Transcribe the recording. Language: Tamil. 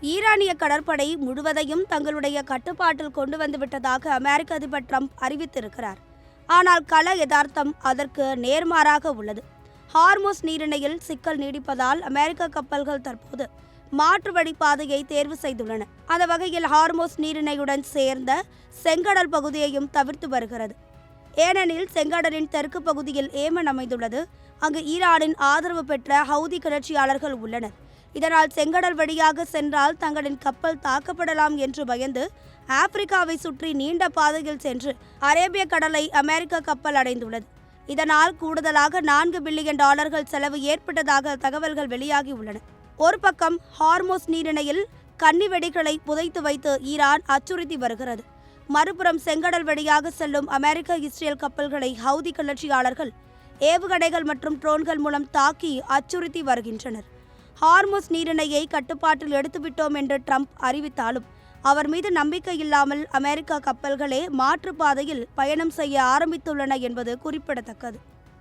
ஈரானிய கடற்படை முழுவதையும் தங்களுடைய கட்டுப்பாட்டில் கொண்டு வந்துவிட்டதாக அமெரிக்க அதிபர் ட்ரம்ப் அறிவித்திருக்கிறார். ஆனால் கள யதார்த்தம் அதற்கு நேர்மாறாக உள்ளது. ஹார்முஸ் நீரிணையில் சிக்கல் நீடிப்பதால் அமெரிக்க கப்பல்கள் தற்போது மாற்று வழிப்பாதையை தேர்வு செய்துள்ளன. அந்த வகையில் ஹார்முஸ் நீரிணையுடன் சேர்ந்த செங்கடல் பகுதியையும் தவிர்த்து வருகிறது. ஏனெனில் செங்கடலின் தெற்கு பகுதியில் ஏமன் அமைந்துள்ளது. அங்கு ஈரானின் ஆதரவு பெற்ற ஹவுதி கிளர்ச்சியாளர்கள் உள்ளனர். இதனால் செங்கடல் வழியாக சென்றால் தங்களின் கப்பல் தாக்கப்படலாம் என்று பயந்து ஆப்பிரிக்காவை சுற்றி நீண்ட பாதையில் சென்று அரேபிய கடலை அமெரிக்க கப்பல் அடைந்துள்ளது. இதனால் கூடுதலாக $4 பில்லியன் செலவு ஏற்பட்டதாக தகவல்கள் வெளியாகி உள்ளன. ஒரு பக்கம் ஹார்முஸ் நீரிணையில் கன்னி வெடிகளை புதைத்து வைத்து ஈரான் அச்சுறுத்தி வருகிறது. மறுபுறம் செங்கடல் வழியாக செல்லும் அமெரிக்க இஸ்ரேல் கப்பல்களை ஹவுதி கிளர்ச்சியாளர்கள் ஏவுகணைகள் மற்றும் ட்ரோன்கள் மூலம் தாக்கி அச்சுறுத்தி வருகின்றனர். ஹார்முஸ் நீரிணையை கட்டுப்பாட்டில் எடுத்துவிட்டோம் என்று ட்ரம்ப் அறிவித்தாலும் அவர் மீது நம்பிக்கை இல்லாமல் அமெரிக்க கப்பல்களே மாற்றுப்பாதையில் பயணம் செய்ய ஆரம்பித்துள்ளன என்பது குறிப்பிடத்தக்கது.